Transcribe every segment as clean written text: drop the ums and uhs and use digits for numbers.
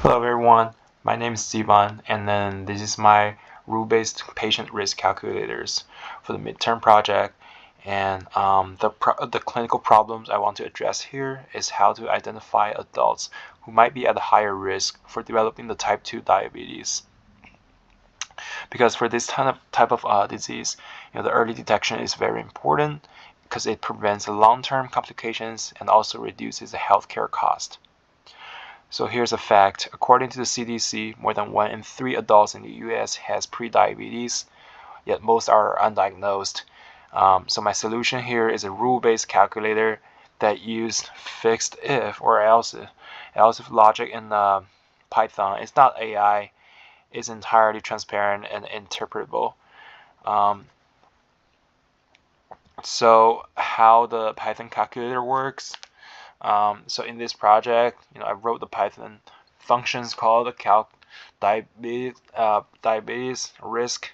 Hello everyone, my name is Sivan, and then this is my rule-based patient risk calculators for the midterm project. And the clinical problems I want to address here is how to identify adults who might be at a higher risk for developing the type 2 diabetes. Because for this type of disease, the early detection is very important because it prevents the long-term complications and also reduces the healthcare cost. So here's a fact. According to the CDC, more than 1 in 3 adults in the US has prediabetes, yet most are undiagnosed. So my solution here is a rule-based calculator that used fixed if or else if logic in Python. It's not AI. It's entirely transparent and interpretable. So how the Python calculator works. So in this project, I wrote the Python functions called the calc diabetes risk.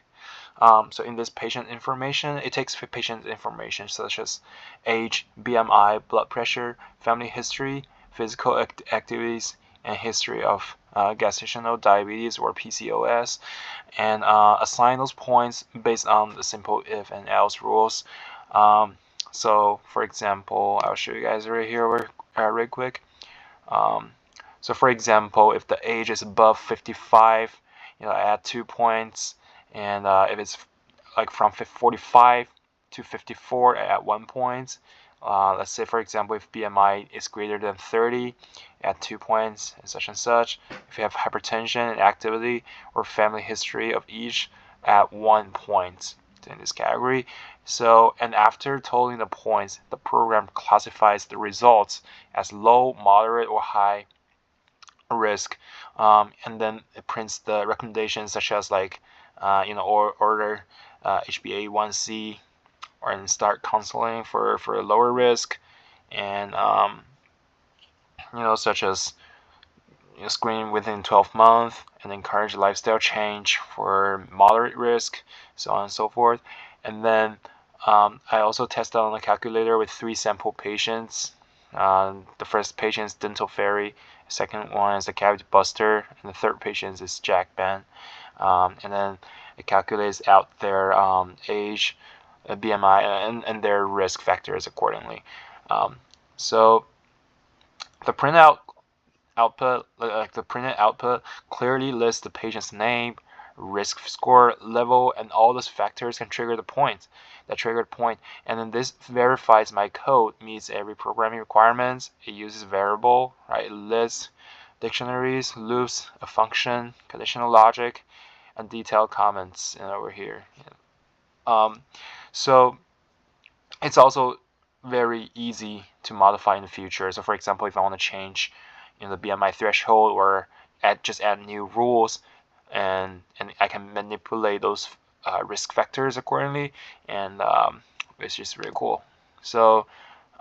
So in this patient information, it takes patient information such as age, BMI, blood pressure, family history, physical activities, and history of gestational diabetes or PCOS, and assign those points based on the simple if and else rules. So for example, I'll show you guys right here real quick. So for example, if the age is above 55, add 2 points, and if it's like from 45 to 54, add 1 point. Let's say for example, if BMI is greater than 30, add 2 points, and such. If you have hypertension and activity or family history of each, add 1 point in this category. So, and after totaling the points, the program classifies the results as low, moderate, or high risk, and then it prints the recommendations such as like, order HbA1c, or start counseling for a lower risk, and such as screening within 12 months, and encourage lifestyle change for moderate risk, so on and so forth. And then I also tested on the calculator with 3 sample patients. The first patient is dental fairy, the second one is a cavity buster, and the third patient is jack band. And then it calculates out their age, BMI, and their risk factors accordingly. So the printed output clearly lists the patient's name, risk score level, and all those factors can trigger the point. That triggered point, and then this verifies my code meets every programming requirements. It uses variable, right? It lists dictionaries, loops, a function, conditional logic, and detailed comments over here. So it's also very easy to modify in the future. So for example, if I want to change the BMI threshold or add new rules, and I can manipulate those risk factors accordingly, and it's just really cool. So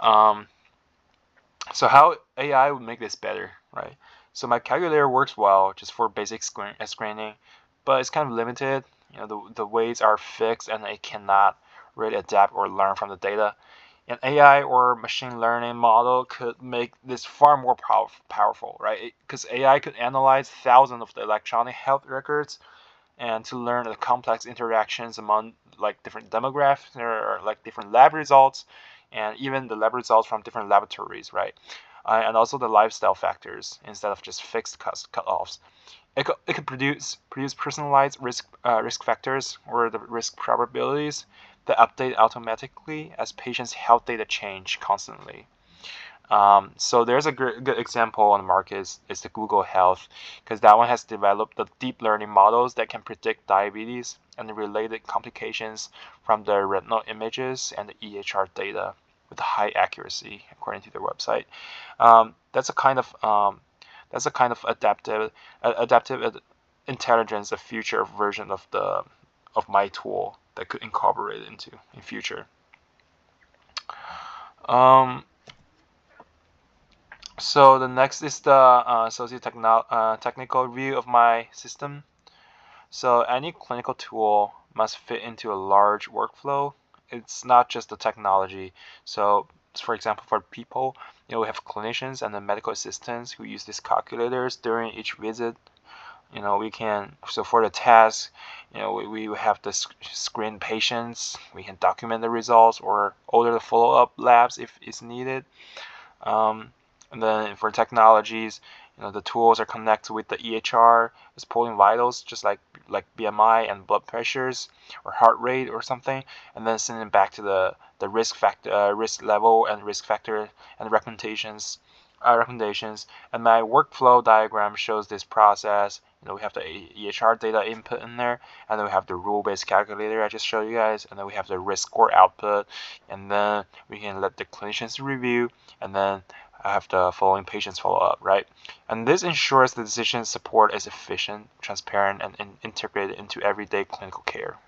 so how AI would make this better, right? So my calculator works well just for basic screening, but it's kind of limited. The weights are fixed and it cannot really adapt or learn from the data. An AI or machine learning model could make this far more powerful, right? Because AI could analyze thousands of the electronic health records and to learn the complex interactions among like different demographics or like different lab results, and even the lab results from different laboratories, right? And also the lifestyle factors instead of just fixed cutoffs. It could produce personalized risk factors or the risk probabilities that update automatically as patients' health data change constantly. So there's a good example on the market is the Google Health, because that one has developed the deep learning models that can predict diabetes and the related complications from the retinal images and the EHR data with high accuracy, according to their website. That's a kind of adaptive intelligence, a future version of my tool that could incorporate it into in future. So the next is the socio-technical view of my system. So any clinical tool must fit into a large workflow. It's not just the technology. So for example, for people, we have clinicians and the medical assistants who use these calculators during each visit. We can, so for the test, we have to screen patients. We can document the results or order the follow-up labs if it's needed. And then for technologies, the tools are connected with the EHR, it's pulling vitals, just like BMI and blood pressures or heart rate or something, and then sending back to the risk factor, risk level and risk factor and recommendations. And my workflow diagram shows this process. We have the EHR data input in there, and then we have the rule-based calculator I just showed you guys, and then we have the risk score output, and then we can let the clinicians review, and then I have the following patients follow up, right? And this ensures the decision support is efficient, transparent, and integrated into everyday clinical care.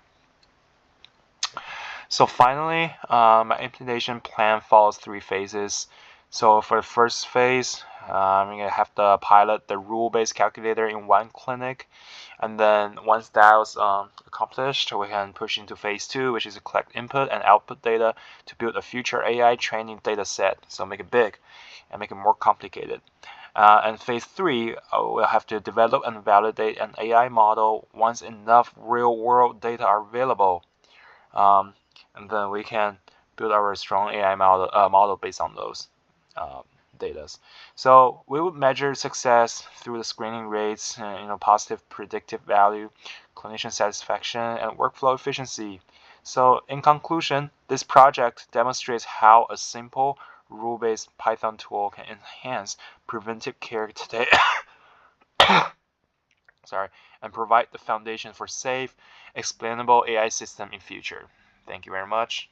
So finally, my implementation plan follows 3 phases. So for the first phase, I'm going to have to pilot the rule-based calculator in one clinic. And then once that was accomplished, we can push into phase 2, which is to collect input and output data to build a future AI training data set. So make it big and make it more complicated. And phase 3, we'll have to develop and validate an AI model once enough real-world data are available. And then we can build our strong AI model based on those data. So we would measure success through the screening rates, positive predictive value, clinician satisfaction, and workflow efficiency. So in conclusion, this project demonstrates how a simple rule-based Python tool can enhance preventive care today. And provide the foundation for safe, explainable AI system in future. Thank you very much.